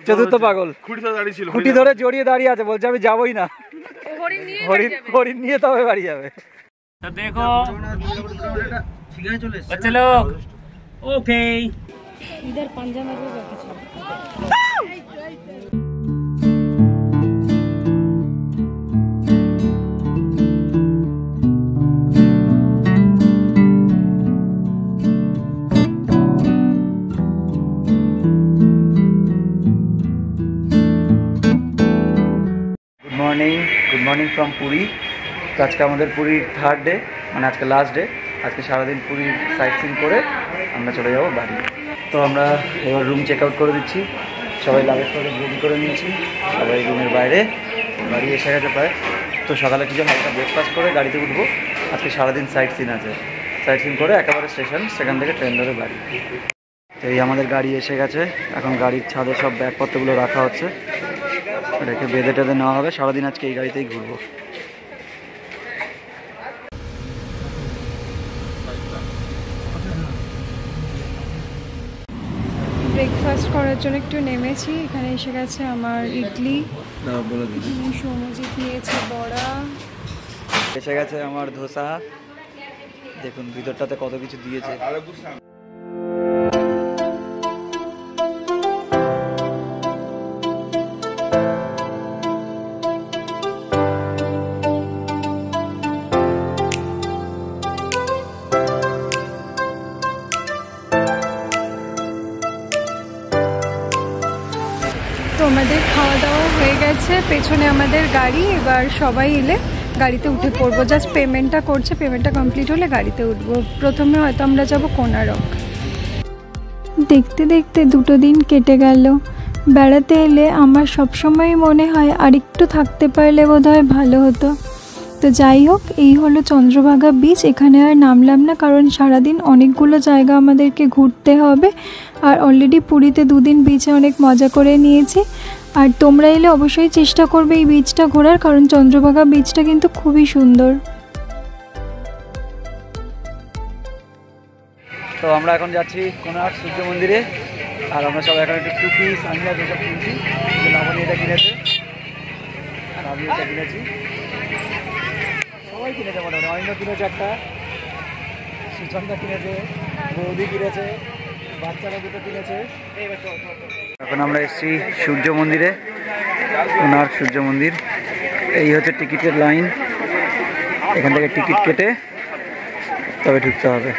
চতুর্থ পাগল খুঁটি ধরে জড়িয়ে দাঁড়িয়ে আছে, বলছে আমি যাবোই না, হরিণ নিয়ে তবে বাড়ি যাবে। তো দেখো बच्चे लोग ओके इधर पंजा में भी बैठे चलो। Good morning from Puri. तो आज के हमारे पुरी थार्ड डे, मैं आज के लास्ट डे। आज के सारा दिन पुरी साइट सीन करे আমরা চলে যাব বাড়ি। তো আমরা এবার রুম চেক আউট করে দিচ্ছি, সবাই লাগেজ করে রেডি করে নিয়েছি, সবাই রুমের বাইরে। বাড়ি এসে গেছে প্রায়। তো সকালে কিছু হালকা ব্রেকফাস্ট করে গাড়িতে উঠবো। আজকে সারাদিন সাইট সিন আছে, সাইট সিন করে একেবারে স্টেশন, সেখান থেকে ট্রেন ধরে বাড়ি। তো এই আমাদের গাড়ি এসে গেছে, এখন গাড়ির ছাদে সব ব্যাগপত্রগুলো রাখা হচ্ছে, রেখে বেঁধে টেঁধে নেওয়া হবে। সারাদিন আজকে এই গাড়িতেই ঘুরবো। ব্রেকফাস্ট করার জন্য একটু নেমেছি, এখানে এসে গেছে আমার ইডলি, সৌমজিৎ নিয়েছে বড়া, এসে গেছে আমার ধোসা। দেখুন ভিতরটাতে কত কিছু দিয়েছে। তো আমাদের খাওয়া দাওয়া হয়ে গেছে, পেছনে আমাদের গাড়ি, এবার সবাই এলে গাড়িতে উঠে পড়বো। জাস্ট পেমেন্টটা করছে, পেমেন্টটা কমপ্লিট হলে গাড়িতে উঠবো। প্রথমে হয়তো আমরা যাব কোনারক। দেখতে দেখতে 2 দিন কেটে গেল। বেড়াতে এলে আমার সবসময় মনে হয় আরেকটু থাকতে পারলে বোধহয় ভালো হতো। তো যাই হোক, এই হলো চন্দ্রভাগা বিচ। এখানে আর নামলাম না, কারণ সারাদিন অনেকগুলো জায়গা আমাদেরকে ঘুরতে হবে। আর অলরেডি পুরীতে 2 দিন বিচে অনেক মজা করে নিয়েছি। আর তোমরা এলে অবশ্যই চেষ্টা করবে এই বিচটা ঘোরার, কারণ চন্দ্রভাগা বিচটা কিন্তু খুবই সুন্দর। তো আমরা এখন যাচ্ছি কোনার্ক সূর্য মন্দিরে। আর আমরা সবাই এখন একটু টুপি সানগ্লাস এসব কিনছি। লাবণী এটা কিনেছে আর আমি এটা কিনেছি, সবাই কিনেছে মোটামুটি। অন্য কিনেছে একটা, সুচন্দা কিনেছে, বৌদি কিনেছে, বাচ্চারা দুটো কিনেছে। এখন আমরা এসেছি সূর্য মন্দিরে, কোনার্ক সূর্য মন্দির। এই হচ্ছে টিকিটের লাইন, এখান থেকে টিকিট কেটে তবে ঢুকতে হবে।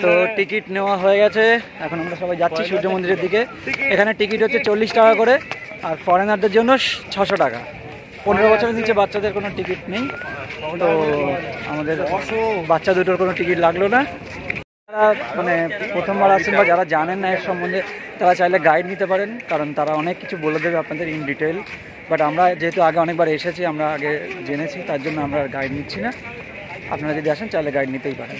তো টিকিট নেওয়া হয়ে গেছে, এখন আমরা সবাই যাচ্ছি সূর্য মন্দিরের দিকে। এখানে টিকিট হচ্ছে 40 টাকা করে, আর ফরেনারদের জন্য 600 টাকা। 15 বছরের নিচে বাচ্চাদের কোনো টিকিট নেই। তো আমাদের বাচ্চা দুটোর কোনো টিকিট লাগলো না। যারা মানে প্রথমবার আসছেন বা যারা জানেন না এর সম্বন্ধে, তারা চাইলে গাইড নিতে পারেন, কারণ তারা অনেক কিছু বলে দেবে আপনাদের ইন ডিটেল। বাট আমরা যেহেতু আগে অনেকবার এসেছি, আমরা আগে জেনেছি, তার জন্য আমরা গাইড নিচ্ছি না। আপনারা যদি আসেন চাইলে গাইড নিতেই পারেন।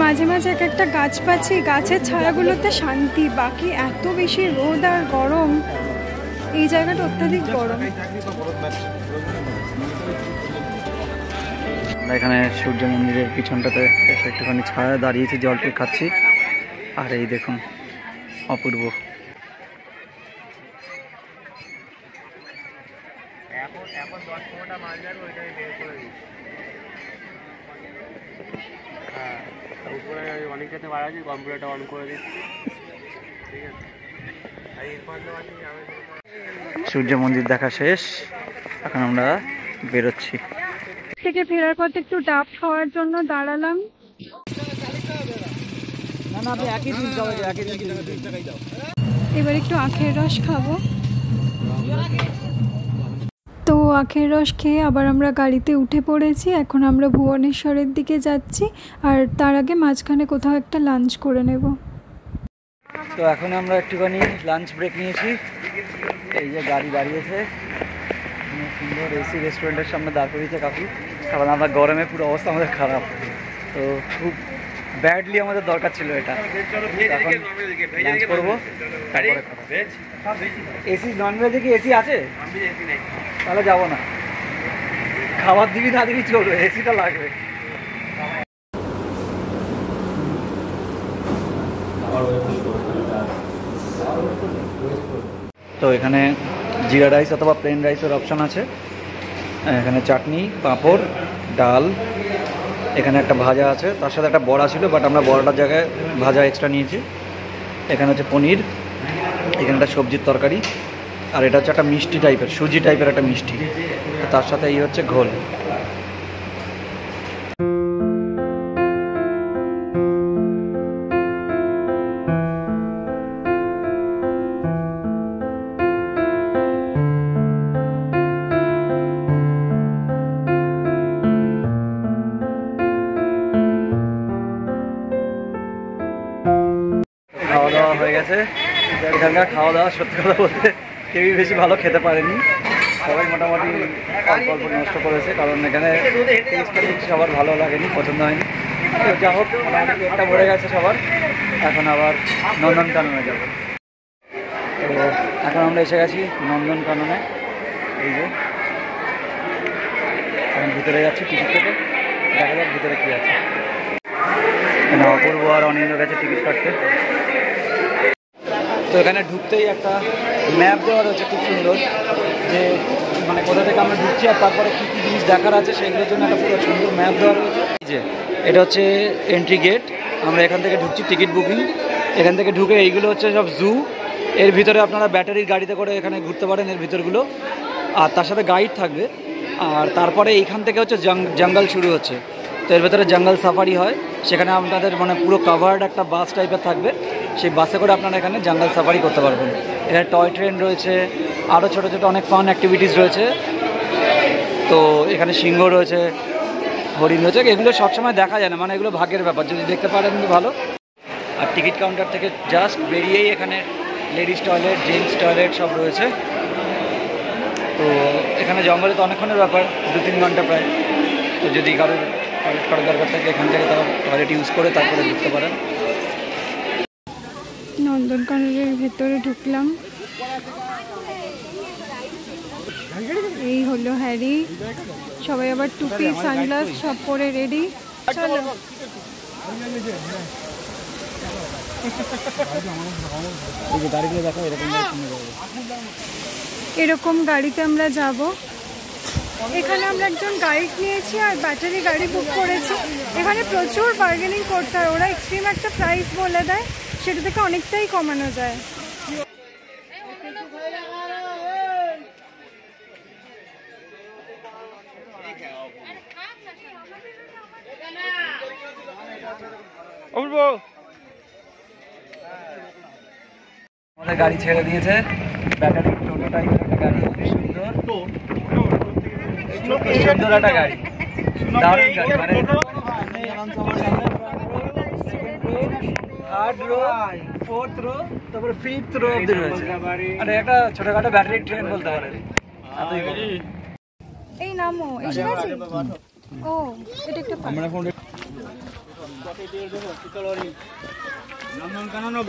মাঝে মাঝে এক একটা গাছ পাচ্ছি, গাছের ছায়াগুলোতে শান্তি, বাকি এত বেশি রোদ আর গরম। এই জায়গাটা অত্যাধিক গরম। এখানে সূর্য মন্দিরের পিছনটাতে একটুখানি ছায়া দাঁড়িয়েছি, জল টল খাচ্ছি। আর এই দেখুন অপূর্ব। এখন 10-15টা মাছ যাবে, ওইটাই বের করে দিই। হ্যাঁ, উপরে অনেকটাতে বাড়াচ্ছি, কম্পিউটারটা অন করে দিচ্ছি। ঠিক আছে। সূর্য মন্দির দেখা শেষ, এখন আমরা বেরোচ্ছি। থেকে ফেরার পথে একটু ডাব খাওয়ার জন্য দাঁড়ালাম। এবার একটু আখের রস খাবো। তো আখের রস খেয়ে আবার আমরা গাড়িতে উঠে পড়েছি। এখন আমরা ভুবনেশ্বরের দিকে যাচ্ছি, আর তার আগে মাঝখানে কোথাও একটা লাঞ্চ করে নেব। তো এখন আমরা একটুখানি লাঞ্চ ব্রেক নিয়েছি। এই যে গাড়ি দাঁড়িয়েছে, সুন্দর এসি রেস্টুরেন্টের সামনে দাঁড় করিয়েছে কাকু, কারণ আমরা গরমে পুরো অবস্থা আমাদের খারাপ, তো খুব ব্যাডলি আমাদের দরকার ছিল এটা। এখন লাঞ্চ করবো, এসি নন ভেজে কি এসি আছে? তাহলে যাবো না, খাবার দিবি না দিবি চলবে, এসিটা লাগবে। তো এখানে জিরা রাইস অথবা প্লেন রাইসের অপশান আছে। এখানে চাটনি, পাঁপড়, ডাল, এখানে একটা ভাজা আছে, তার সাথে একটা বড়া ছিল, বাট আমরা বড়াটার জায়গায় ভাজা এক্সট্রা নিয়েছি। এখানে হচ্ছে পনির, এখানে একটা সবজির তরকারি, আর এটা হচ্ছে একটা মিষ্টি টাইপের, সুজি টাইপের একটা মিষ্টি, তার সাথে এই হচ্ছে ঘোল। খাওয়া দাওয়া হয়ে গেছে। এখানকার খাওয়া দাওয়া সত্যি কথা বলতে কেউই বেশি ভালো খেতে পারেনি, সবাই মোটামুটি অল্প অল্প নষ্ট করেছে, কারণ এখানে টেস্ট সবার ভালো লাগেনি, পছন্দ হয়নি। তো যা হোক, মোটামুটি পেটটা ভরে গেছে সবার। এখন আবার নন্দনকাননে যাবো। তো এখন আমরা এসে গেছি নন্দনকাননে। এই যে এখন ভিতরে যাচ্ছি টিকিট কেটে, দেখা যাক ভিতরে কী আছে। অপূর্ব আর অনিন্দ গেছে টিকিট কাটতে। তো এখানে ঢুকতেই একটা ম্যাপ দেওয়া রয়েছে খুব সুন্দর, যে মানে কোথা থেকে আমরা ঢুকছি আর তারপরে কী কী জিনিস দেখার আছে সেগুলোর জন্য একটা পুরো সুন্দর ম্যাপ দেওয়া রয়েছে। যে এটা হচ্ছে এন্ট্রি গেট, আমরা এখান থেকে ঢুকছি, টিকিট বুকিং। এখান থেকে ঢুকে এইগুলো হচ্ছে সব জু, এর ভিতরে আপনারা ব্যাটারির গাড়িতে করে এখানে ঘুরতে পারেন এর ভিতরগুলো, আর তার সাথে গাইড থাকবে। আর তারপরে এইখান থেকে হচ্ছে জঙ্গল শুরু হচ্ছে, তো এর ভেতরে জঙ্গল সাফারি হয়, সেখানে আপনাদের মানে পুরো কাভার্ড একটা বাস টাইপের থাকবে, সেই বাসে করে আপনারা এখানে জঙ্গল সাফারি করতে পারবেন। এখানে টয় ট্রেন রয়েছে, আরও ছোটো ছোটো অনেক ফান অ্যাক্টিভিটিস রয়েছে। তো এখানে সিংহ রয়েছে, হরিণ রয়েছে, এগুলো সবসময় দেখা যায় না, মানে এগুলো ভাগ্যের ব্যাপার, যদি দেখতে পারেন ভালো। আর টিকিট কাউন্টার থেকে জাস্ট বেরিয়েই এখানে লেডিস টয়লেট, জেন্টস টয়লেট সব রয়েছে। তো এখানে জঙ্গলে তো অনেকক্ষণের ব্যাপার, 2-3 ঘন্টা প্রায়। তো যদি কারোর টয়লেট করার দরকার থাকে এখান থেকে তারা টয়লেট ইউজ করে তারপরে ঢুকতে পারেন। নন্দনকাননের ভেতরে ঢুকলাম, এই হলো হ্যারি, সবাই আবার টুপি সানগ্লাস সব পরে রেডি। চলো এরকম গাড়িতে আমরা যাব। এখানে আমরা একজন গাইড নিয়েছি আর ব্যাটারি গাড়ি বুক করেছি। এখানে প্রচুর বার্গেনিং করতে হয়, ওরা এক্সট্রিম একটা প্রাইস বলে দেয়, সেটা থেকে অনেকটাই কমানো যায়। আমাদের গাড়ি ছেড়ে দিয়েছে, ব্যাটারি টোটো টাইপের একটা গাড়ি, সুন্দর সুন্দর একটা গাড়ি, দারুণ গাড়ি, মানে থার্ড রো, ফোর্থ রো, তারপরে ফিফথ রো অব্দি রয়েছে, মানে একটা ছোটখাটো ব্যাটারি ট্রেন বলতে পারেন। এই নামও এসে গেছে। ও এটা একটা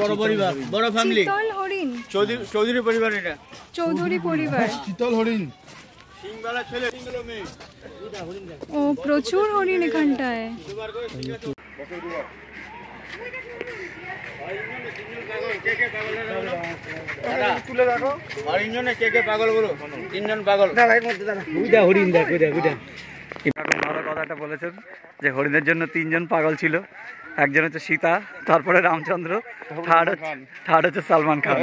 বড় পরিবার, বড় ফ্যামিলি, শীতল হরিণ, চৌধুরী পরিবার, এটা চৌধুরী পরিবার, শীতল হরিণ, সিংবালা ছেলে, মেয়ে। ও প্রচুর হরিণ এখানটায়। তুলে রাখো, হরিণজনে কে কে পাগল বলো, 3 জন পাগল। হরিণ দেখ, ভালো কথাটা বলেছেন যে হরিণের জন্য 3 জন পাগল ছিল, একজন হচ্ছে সীতা, তারপরে রামচন্দ্র, থার্ড হচ্ছে সালমান খান।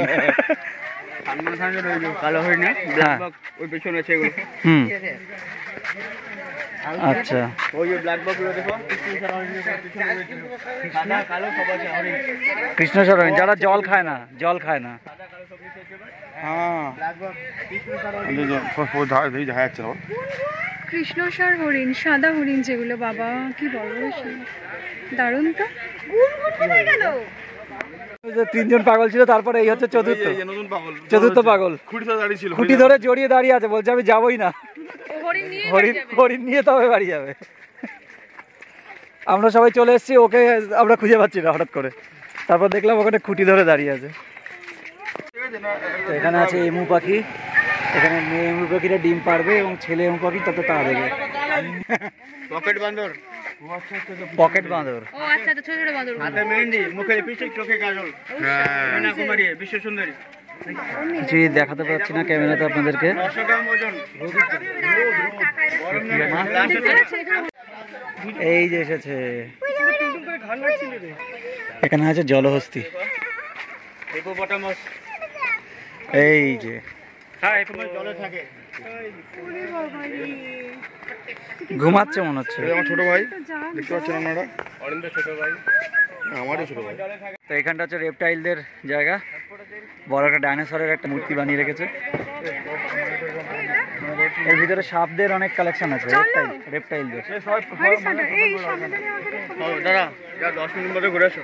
সামনে সামনে রইল কালো হরিণ না ব্ল্যাক বক ওই পেছনে আছে এগুলো হুম আচ্ছা ওই যে ব্ল্যাক বক গুলো দেখো কৃষ্ণসার হরিণের পেছনে রয়েছে সাদা কালো সব আছে হরিণ কৃষ্ণসার হরিণ যারা জল খায় না সাদা কালো সব কিছু আছে হ্যাঁ ব্ল্যাক বক কৃষ্ণসার হরিণ দেখা যাচ্ছে না কৃষ্ণসার হরিণ সাদা হরিণ যেগুলো বাবা কি বড় সে দারুণ তো তিনজন পাগল ছিল তারপরে এই হচ্ছে চতুর্থ পাগল খুঁটি ধরে জড়িয়ে দাঁড়িয়ে আছে বলছে আমি যাবোই না হরিণ নিয়ে তবে বাড়ি যাবে আমরা সবাই চলে এসেছি ওকে আমরা খুঁজে পাচ্ছি না হঠাৎ করে তারপর দেখলাম ওখানে খুঁটি ধরে দাঁড়িয়ে আছে তো এখানে আছে এমু পাখি এখানে মেয়ে এমু পাখিরা ডিম পারবে এবং ছেলে এমু পাখি তত তা দেবে পকেট বাঁদর পকেট বাঁদর ও আচ্ছা ছোট ছোট বাঁদর হাতে মেহেন্দি মুখে লিপস্টিক চোখে কাজল মীনা কুমারী বিশ্ব সুন্দরী কিছুই দেখাতে পারছি না ক্যামেরাতে আপনাদেরকে 900 গ্রাম ওজন এই যে এসেছে এখানে আছে জলহস্তি হিপোপটামাস এই যে হ্যাঁ হিপোপটামাস জলে থাকে ঘুমাচ্ছে মনে হচ্ছে আমার ছোট ভাই দেখতে পাচ্ছেন আপনারা অরিন্দ ছোট ভাই আমারও ছোট ভাই তো এখানটা হচ্ছে রেপটাইলদের জায়গা বড় একটা ডাইনোসরের একটা মূর্তি বানিয়ে রেখেছে এর ভিতরে সাপদের অনেক কালেকশন আছে রেপটাইলদের দাদা 10 মিনিট মধ্যে ঘুরে আসো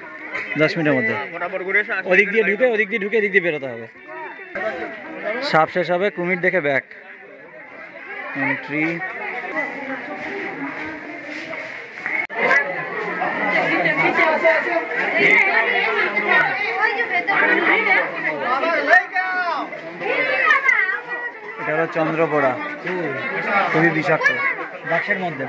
10 মিনিটের মধ্যে ফটাফট ঘুরে এসো ওদিক দিয়ে ঢুকে এদিক দিয়ে বেরোতে হবে সাপ শেষ হবে কুমির দেখে ব্যাক এন্ট্রি এটা হলো চন্দ্রপোড়া খুবই বিষাক্ত বাক্সের মধ্যে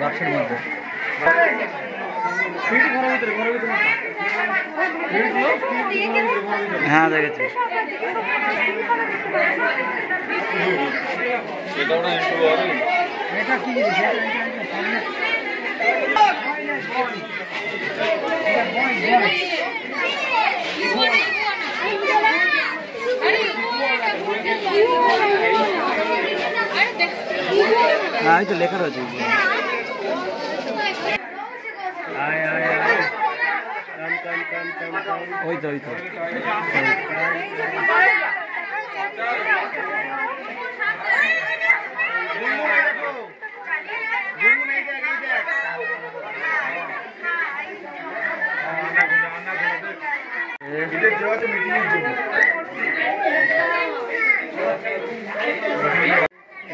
হ্যাঁ দেখেছি হ্যাঁ এই তো লেখা রয়েছে ওই তো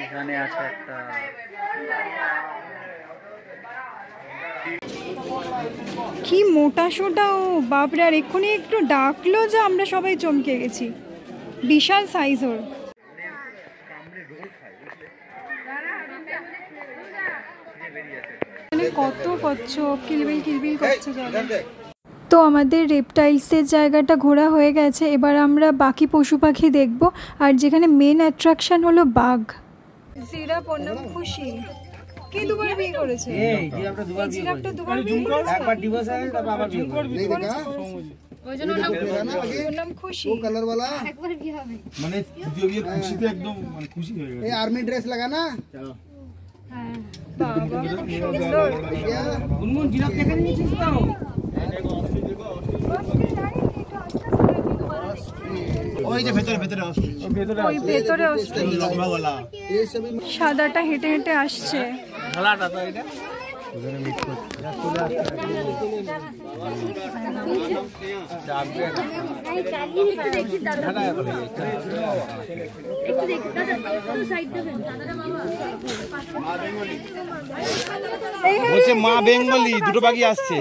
এখানে আছে একটা কি মোটা সোটা ও বাপরে আর এক্ষুনি একটু ডাকলো যে আমরা সবাই চমকে গেছি বিশাল সাইজ ওর কত কচ্ছপ কিলবিল করছে জলে তো আমাদের রেপটাইলসের জায়গাটা ঘোরা হয়ে গেছে এবার আমরা বাকি পশু পাখি দেখব আর যেখানে মেন অ্যাট্রাকশন হলো বাঘ জিরাফ ওর নাম খুশি কে দুবার বিয়ে করেছে এই জিরাফটা দুবার বিয়ে করেছে একবার ডিভোর্স হয়ে তারপর আবার বিয়ে করবে ওই জন্য নাম খুশি ও কালার वाला একবার বিয়ে হবে মানে দ্বিতীয় বিয়ে খুশিতে একদম মানে খুশি হয়ে গেছে এই আর্মি ড্রেস লাগা না হ্যাঁ বাবা সুন্দর গুনগুন জিরাফ দেখে নিয়েছিস তো ওই যে ভেতরে সাদাটা হেঁটে হেঁটে আসছে ঢালাটা তো এটা ওখানে মিট করছে বলছে মা বেঙ্গলি দুটো পাখি আসছে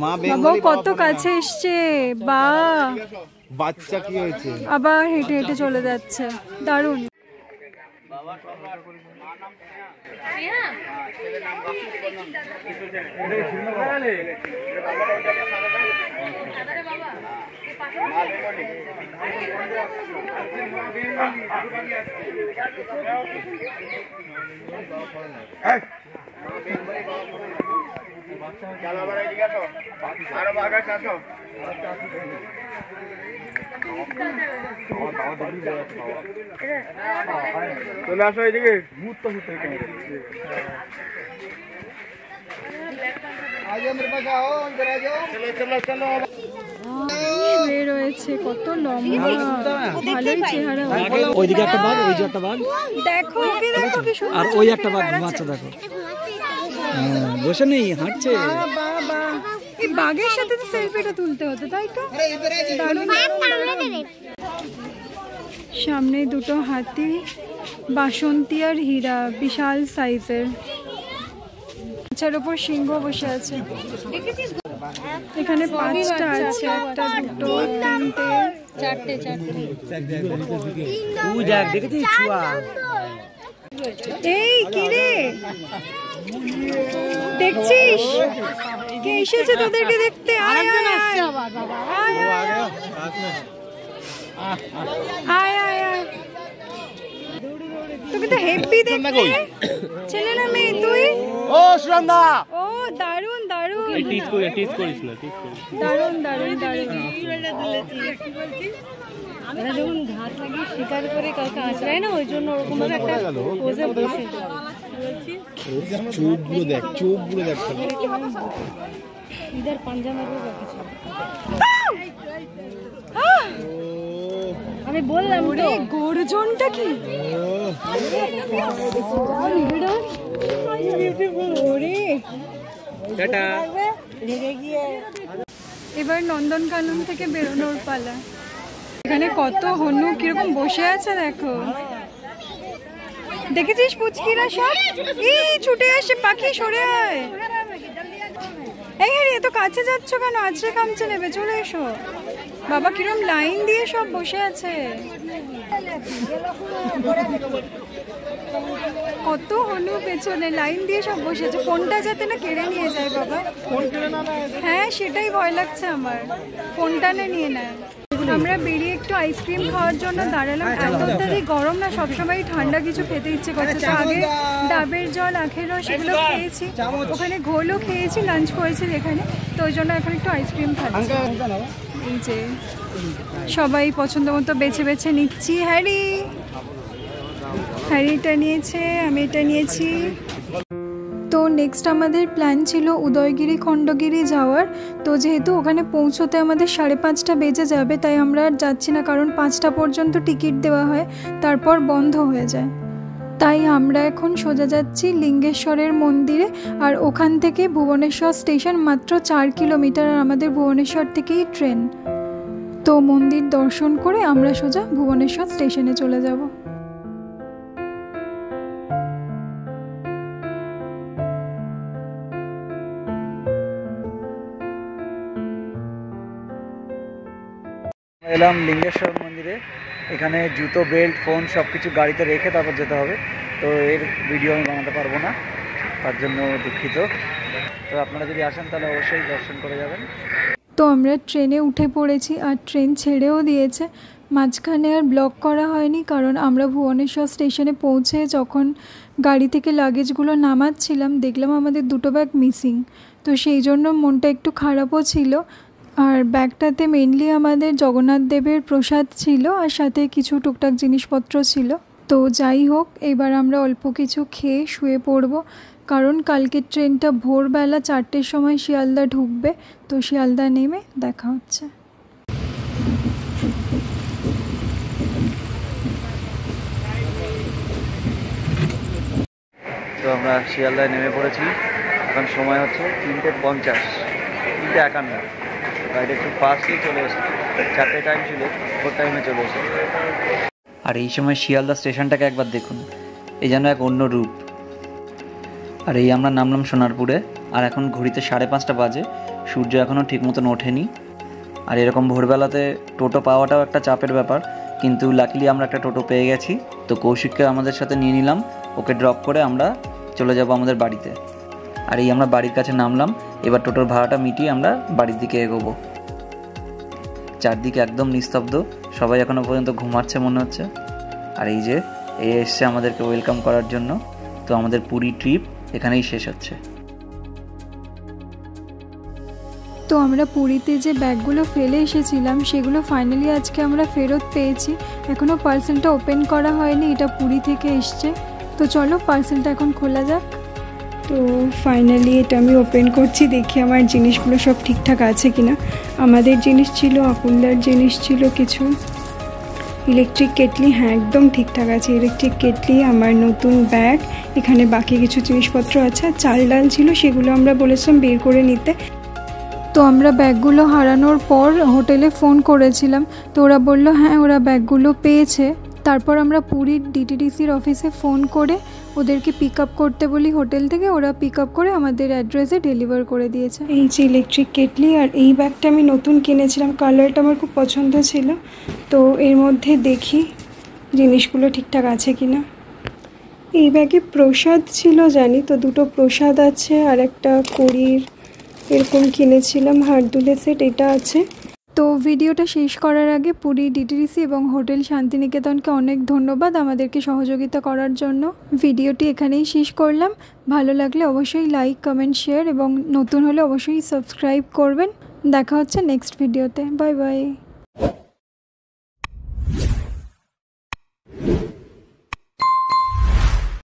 মা বেঙ্গলি কত কাছে এসছে বা বাচ্চা কি হয়েছে আবার হেঁটে হেঁটে চলে যাচ্ছে দারুণ চলে আসো এদিকে। শুয়ে রয়েছে, কত লম্বা, ভালোই চেহারা। ওইদিকে একটা বাঘ, ওই যে একটা বাঘ, দেখো ওকে, দেখো কি সুন্দর। আর ওই একটা বাঘ ঘুমাচ্ছে, দেখো বসে নেই, হাঁটছে। এই বাঘের সাথে তো সেলফিটা তুলতে হতো, তাই তো? দারুণ, দারুণ। সামনে দুটো হাতি, বাসন্তী আর হীরা, বিশাল সাইজের। গাছের ওপর সিংহ বসে আছে। এখানে 5টা আছে, 1টা, 2টো, 3টে, 4টে। এই কি রে, দেখছিস কে এসেছে তোদেরকে দেখতে? আয় আয় আয় আয় আয়, তোকে তো হেভি দেখতে। ছেলে না মেয়ে তুই? ও সুরন্দা, ও দারুন দারুন, দারুন দারুন দারুন। আমরা যখন ঘাস লাগিয়ে শিকার করে কাউকে আঁচড়ায় না, ওই জন্য ওরকম ভাবে একটা পোজে বসে চোখগুলো দেখ, চোখগুলো দেখ। ইদার পাঞ্জা মারবো রেখেছে। আমি বললাম তো, গর্জনটা কি! এবার নন্দনকানন থেকে বেরোনোর পালা। এখানে কত হনু কিরকম বসে আছে দেখো, দেখেছিস পুচকিরা সব? এই ছুটে আসে পাখি, সরে আয়। এই হ্যাঁ, এত কাছে যাচ্ছ কেন? আছড়ে কামচে নেবে, চলে এসো। বাবা কিরম লাইন দিয়ে সব বসে আছে, কত হনু পেছনে লাইন দিয়ে সব বসে আছে। ফোনটা যাতে না কেড়ে নিয়ে যায় বাবা। হ্যাঁ সেটাই ভয় লাগছে আমার, ফোনটা নিয়ে নেয়। আমরা বেরিয়ে একটু আইসক্রিম খাওয়ার জন্য দাঁড়ালাম। এত অত্যাধিক গরম না, সবসময় ঠান্ডা কিছু খেতে ইচ্ছে করছে। তো আগে ডাবের জল, আখের রস এগুলো খেয়েছি, ওখানে ঘোলও খেয়েছি, লাঞ্চ করেছি যেখানে। তো ওই জন্য এখন একটু আইসক্রিম খাচ্ছি। এই যে সবাই পছন্দ মতো বেছে বেছে নিচ্ছি। হ্যারি এটা নিয়েছে, আমি এটা নিয়েছি। তো নেক্সট আমাদের প্ল্যান ছিল উদয়গিরি খণ্ডগিরি যাওয়ার। তো যেহেতু ওখানে পৌঁছতে আমাদের 5:30টা বেজে যাবে, তাই আমরা আর যাচ্ছি না, কারণ 5টা পর্যন্ত টিকিট দেওয়া হয়, তারপর বন্ধ হয়ে যায়। তাই আমরা এখন সোজা যাচ্ছি লিঙ্গেশ্বরের মন্দিরে। আর ওখান থেকে ভুবনেশ্বর স্টেশন মাত্র 4 কিলোমিটার, আর আমাদের ভুবনেশ্বর থেকেই ট্রেন। তো মন্দির দর্শন করে আমরা সোজা ভুবনেশ্বর স্টেশনে চলে যাব। এলাম লিঙ্গেশ্বর মন্দিরে। এখানে জুতো, বেল্ট, ফোন সব কিছু গাড়িতে রেখে তারপর যেতে হবে। তো এর ভিডিও আমি বানাতে পারবো না, তার জন্য দুঃখিত। তো আপনারা যদি আসেন তাহলে অবশ্যই দর্শন করে যাবেন। তো আমরা ট্রেনে উঠে পড়েছি, আর ট্রেন ছেড়েও দিয়েছে। মাঝখানে আর ব্লক করা হয়নি, কারণ আমরা ভুবনেশ্বর স্টেশনে পৌঁছে যখন গাড়ি থেকে লাগেজগুলো নামাচ্ছিলাম, দেখলাম আমাদের 2টো ব্যাগ মিসিং। তো সেই জন্য মনটা একটু খারাপও ছিল। আর ব্যাগটাতে মেনলি আমাদের জগন্নাথ দেবের প্রসাদ ছিল, আর সাথে কিছু টুকটাক জিনিসপত্র ছিল। তো যাই হোক, এবার আমরা অল্প কিছু খেয়ে শুয়ে পড়ব, কারণ কালকের ট্রেনটা ভোরবেলা 4টের সময় শিয়ালদা ঢুকবে। তো শিয়ালদা নেমে দেখা হচ্ছে। তো আমরা শিয়ালদায় নেমে পড়েছি। এখন সময় হচ্ছে 3:50, 3:51। গাড়িটা একটু ফাস্টলি চলে এসেছে, 4টে টাইম ছিল, 4 টাইমে চলে এসেছে। আর এই সময় শিয়ালদা স্টেশনটাকে একবার দেখুন, এই যেন এক অন্য রূপ। আর এই আমরা নামলাম সোনারপুরে, আর এখন ঘড়িতে 5:30 বাজে, সূর্য এখনও ঠিক মতন ওঠেনি। আর এরকম ভোরবেলাতে টোটো পাওয়াটাও একটা চাপের ব্যাপার, কিন্তু লাকিলি আমরা একটা টোটো পেয়ে গেছি। তো কৌশিককে আমাদের সাথে নিয়ে নিলাম, ওকে ড্রপ করে আমরা চলে যাব আমাদের বাড়িতে। আর এই আমরা বাড়ির কাছে নামলাম, এবার টোটোর ভাড়াটা মিটিয়ে আমরা বাড়ির দিকে এগোবো। চারদিকে একদম নিস্তব্ধ, সবাই এখনও পর্যন্ত ঘুমাচ্ছে মনে হচ্ছে। আর এই যে এসছে আমাদেরকে ওয়েলকাম করার জন্য। তো আমাদের পুরী ট্রিপ এখানেই শেষ হচ্ছে। তো আমরা পুরীতে যে ব্যাগগুলো ফেলে এসেছিলাম সেগুলো ফাইনালি আজকে আমরা ফেরত পেয়েছি। এখনও পার্সেলটা ওপেন করা হয়নি, এটা পুরী থেকে এসছে। তো চলো পার্সেলটা এখন খোলা যাক। তো ফাইনালি এটা আমি ওপেন করছি, দেখি আমার জিনিসগুলো সব ঠিকঠাক আছে কিনা। আমাদের জিনিস ছিল, আপুলদার জিনিস ছিল কিছু। ইলেকট্রিক কেটলি, হ্যাঁ একদম ঠিকঠাক আছে। ইলেকট্রিক কেটলি, আমার নতুন ব্যাগ, এখানে বাকি কিছু জিনিসপত্র আছে। আর চাল ডাল ছিল, সেগুলো আমরা বলেছিলাম বের করে নিতে। তো আমরা ব্যাগগুলো হারানোর পর হোটেলে ফোন করেছিলাম, তো ওরা বললো হ্যাঁ ওরা ব্যাগগুলো পেয়েছে। তারপর আমরা পুরীর ডিটিডিসির অফিসে ফোন করে ওদেরকে পিক আপ করতে বলি হোটেল থেকে, ওরা পিক আপ করে আমাদের অ্যাড্রেসে ডেলিভার করে দিয়েছে। এই যে ইলেকট্রিক কেটলি, আর এই ব্যাগটা আমি নতুন কিনেছিলাম, কালারটা আমার খুব পছন্দ ছিল। তো এর মধ্যে দেখি জিনিসগুলো ঠিকঠাক আছে কিনা। এই ব্যাগে প্রসাদ ছিল জানি, তো দুটো প্রসাদ আছে আর একটা কড়ির এরকম কিনেছিলাম হারদুলে সেট, এটা আছে। তো ভিডিওটা শেষ করার আগে পুরী ডিটিডিসি এবং হোটেল শান্তিনিকেতনকে অনেক ধন্যবাদ আমাদেরকে সহযোগিতা করার জন্য। ভিডিওটি এখানেই শেষ করলাম। ভালো লাগলে অবশ্যই লাইক, কমেন্ট, শেয়ার এবং নতুন হলে অবশ্যই সাবস্ক্রাইব করবেন। দেখা হচ্ছে নেক্সট ভিডিওতে। Bye bye.